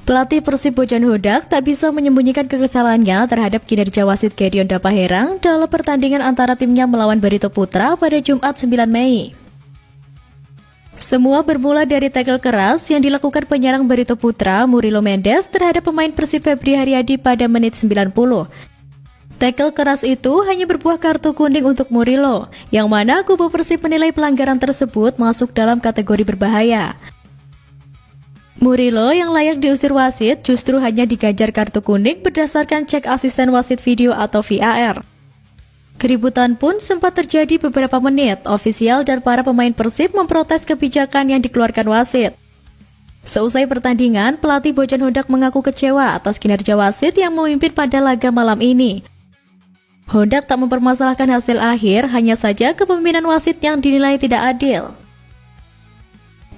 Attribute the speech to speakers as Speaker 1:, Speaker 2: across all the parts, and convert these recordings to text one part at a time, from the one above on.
Speaker 1: Pelatih Persib Bojan Hodak tak bisa menyembunyikan kekesalannya terhadap kinerja wasit Gideon Dapaherang dalam pertandingan antara timnya melawan Barito Putra pada Jumat 9 Mei. Semua bermula dari tackle keras yang dilakukan penyerang Barito Putra, Murilo Mendes, terhadap pemain Persib Febri Haryadi pada menit 90. Tackle keras itu hanya berbuah kartu kuning untuk Murilo, yang mana kubu Persib menilai pelanggaran tersebut masuk dalam kategori berbahaya. Murilo yang layak diusir wasit justru hanya diganjar kartu kuning berdasarkan cek asisten wasit video atau VAR. Keributan pun sempat terjadi beberapa menit. Ofisial dan para pemain Persib memprotes kebijakan yang dikeluarkan wasit. Seusai pertandingan, pelatih Bojan Hodak mengaku kecewa atas kinerja wasit yang memimpin pada laga malam ini. Hodak tak mempermasalahkan hasil akhir, hanya saja kepemimpinan wasit yang dinilai tidak adil.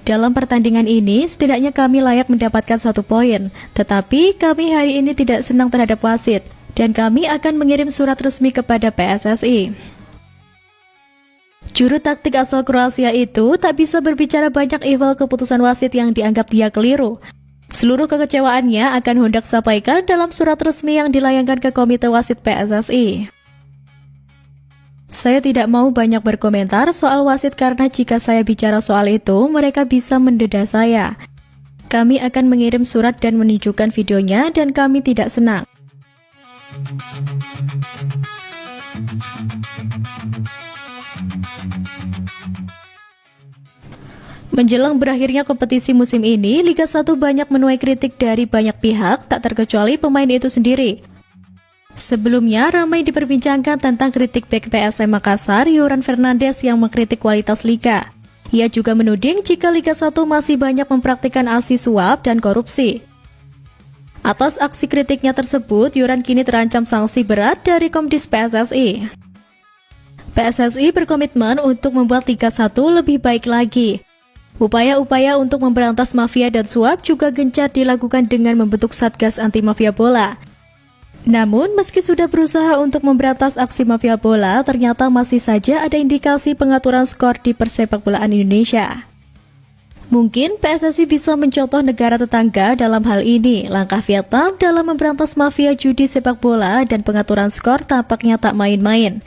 Speaker 1: Dalam pertandingan ini, setidaknya kami layak mendapatkan 1 poin, tetapi kami hari ini tidak senang terhadap wasit, dan kami akan mengirim surat resmi kepada PSSI. Juru taktik asal Kroasia itu tak bisa berbicara banyak ihwal keputusan wasit yang dianggap dia keliru. Seluruh kekecewaannya akan Hodak sampaikan dalam surat resmi yang dilayangkan ke Komite Wasit PSSI. Saya tidak mau banyak berkomentar soal wasit karena jika saya bicara soal itu, mereka bisa mendeda saya. Kami akan mengirim surat dan menunjukkan videonya dan kami tidak senang. Menjelang berakhirnya kompetisi musim ini, Liga 1 banyak menuai kritik dari banyak pihak, tak terkecuali pemain itu sendiri. Sebelumnya, ramai diperbincangkan tentang kritik bek PSM Makassar, Yoran Fernandes yang mengkritik kualitas Liga. Ia juga menuding jika Liga 1 masih banyak mempraktikkan aksi suap dan korupsi. Atas aksi kritiknya tersebut, Yoran kini terancam sanksi berat dari Komdis PSSI. PSSI berkomitmen untuk membuat Liga 1 lebih baik lagi. Upaya-upaya untuk memberantas mafia dan suap juga gencar dilakukan dengan membentuk Satgas Anti Mafia Bola. Namun, meski sudah berusaha untuk memberantas aksi mafia bola, ternyata masih saja ada indikasi pengaturan skor di persepakbolaan Indonesia. Mungkin PSSI bisa mencontoh negara tetangga dalam hal ini. Langkah Vietnam dalam memberantas mafia judi sepak bola dan pengaturan skor tampaknya tak main-main.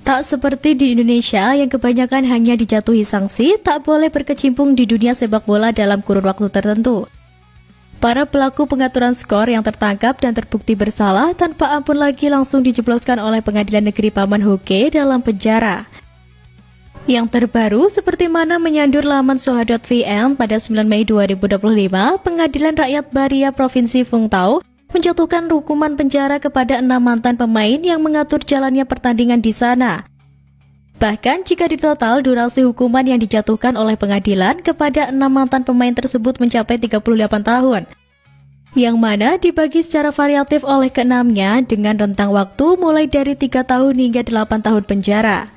Speaker 1: Tak seperti di Indonesia yang kebanyakan hanya dijatuhi sanksi, tak boleh berkecimpung di dunia sepak bola dalam kurun waktu tertentu. Para pelaku pengaturan skor yang tertangkap dan terbukti bersalah tanpa ampun lagi langsung dijebloskan oleh Pengadilan Negeri Paman Hoke dalam penjara. Yang terbaru, seperti mana menyandur laman soha.vn pada 9 Mei 2025, Pengadilan Rakyat Baria Provinsi Vung Tau menjatuhkan hukuman penjara kepada 6 mantan pemain yang mengatur jalannya pertandingan di sana. Bahkan jika ditotal, durasi hukuman yang dijatuhkan oleh pengadilan kepada 6 mantan pemain tersebut mencapai 38 tahun, yang mana dibagi secara variatif oleh keenamnya dengan rentang waktu mulai dari 3 tahun hingga 8 tahun penjara.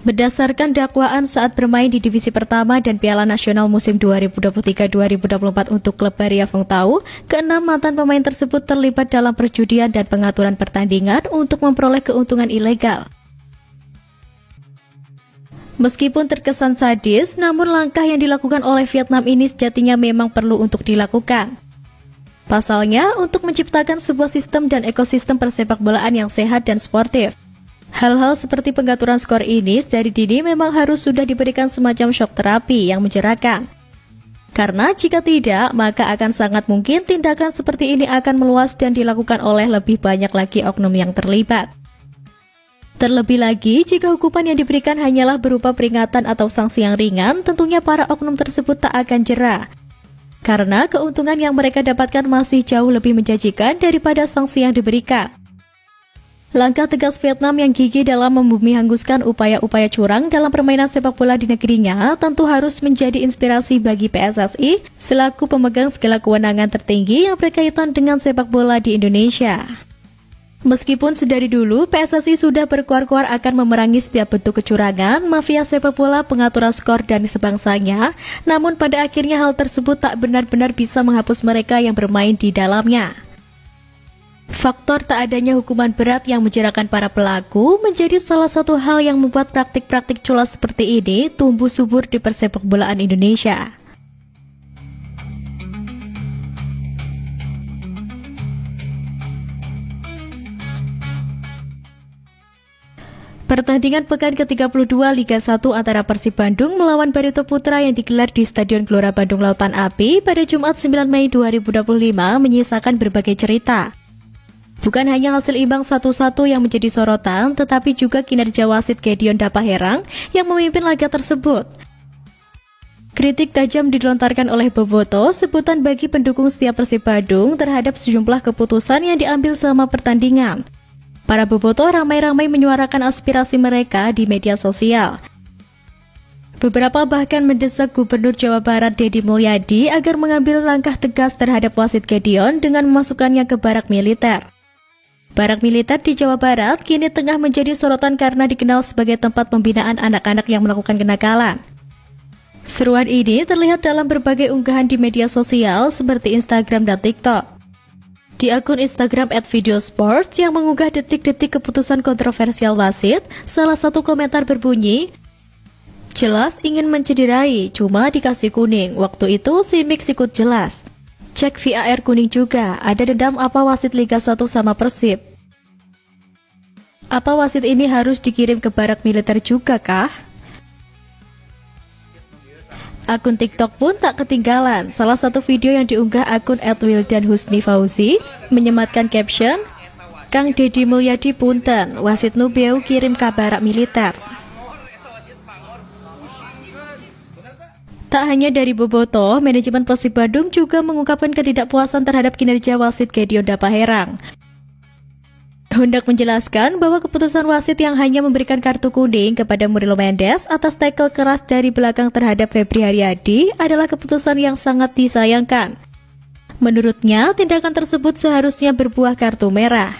Speaker 1: Berdasarkan dakwaan saat bermain di divisi pertama dan Piala Nasional musim 2023-2024 untuk klub Baria Vung Tau, ke-6 mantan pemain tersebut terlibat dalam perjudian dan pengaturan pertandingan untuk memperoleh keuntungan ilegal. Meskipun terkesan sadis, namun langkah yang dilakukan oleh Vietnam ini sejatinya memang perlu untuk dilakukan. Pasalnya, untuk menciptakan sebuah sistem dan ekosistem persepakbolaan yang sehat dan sportif. Hal-hal seperti pengaturan skor ini dari dini memang harus sudah diberikan semacam shock terapi yang mencerahkan. Karena jika tidak, maka akan sangat mungkin tindakan seperti ini akan meluas dan dilakukan oleh lebih banyak lagi oknum yang terlibat. Terlebih lagi, jika hukuman yang diberikan hanyalah berupa peringatan atau sanksi yang ringan, tentunya para oknum tersebut tak akan jera. Karena keuntungan yang mereka dapatkan masih jauh lebih menjanjikan daripada sanksi yang diberikan. Langkah tegas Vietnam yang gigih dalam membumi hanguskan upaya-upaya curang dalam permainan sepak bola di negerinya tentu harus menjadi inspirasi bagi PSSI selaku pemegang segala kewenangan tertinggi yang berkaitan dengan sepak bola di Indonesia. Meskipun sedari dulu PSSI sudah berkuar-kuar akan memerangi setiap bentuk kecurangan, mafia sepak bola, pengaturan skor, dan sebangsanya, namun pada akhirnya hal tersebut tak benar-benar bisa menghapus mereka yang bermain di dalamnya. Faktor tak adanya hukuman berat yang menjerahkan para pelaku menjadi salah satu hal yang membuat praktik-praktik culas seperti ini tumbuh subur di persepakbolaan Indonesia. Pertandingan pekan ke-32 Liga 1 antara Persib Bandung melawan Barito Putra yang digelar di Stadion Gelora Bandung Lautan Api pada Jumat 9 Mei 2025 menyisakan berbagai cerita. Bukan hanya hasil imbang 1-1 yang menjadi sorotan, tetapi juga kinerja wasit Gedeon Dapaherang yang memimpin laga tersebut. Kritik tajam dilontarkan oleh Boboto, sebutan bagi pendukung setia Persib Bandung terhadap sejumlah keputusan yang diambil selama pertandingan. Para bobotoh ramai-ramai menyuarakan aspirasi mereka di media sosial. Beberapa bahkan mendesak Gubernur Jawa Barat Deddy Mulyadi agar mengambil langkah tegas terhadap wasit Gedeon dengan memasukkannya ke barak militer. Barak militer di Jawa Barat kini tengah menjadi sorotan karena dikenal sebagai tempat pembinaan anak-anak yang melakukan kenakalan. Seruan ini terlihat dalam berbagai unggahan di media sosial seperti Instagram dan TikTok. Di akun Instagram @videosports yang mengunggah detik-detik keputusan kontroversial wasit, salah satu komentar berbunyi, "Jelas ingin mencederai, cuma dikasih kuning. Waktu itu si Mix ikut jelas. Cek VAR kuning juga, ada dendam apa wasit Liga 1 sama Persib? Apa wasit ini harus dikirim ke barak militer juga kah?" Akun TikTok pun tak ketinggalan. Salah satu video yang diunggah akun @wildanhusnifauzi menyematkan caption, "Kang Deddy Mulyadi punten, wasit Nubeu kirim ke barak militer." Tak hanya dari Boboto, manajemen Persib Bandung juga mengungkapkan ketidakpuasan terhadap kinerja wasit Gedeon Dapaherang. Hendak menjelaskan bahwa keputusan wasit yang hanya memberikan kartu kuning kepada Murilo Mendes atas tackle keras dari belakang terhadap Febri Haryadi adalah keputusan yang sangat disayangkan. Menurutnya, tindakan tersebut seharusnya berbuah kartu merah.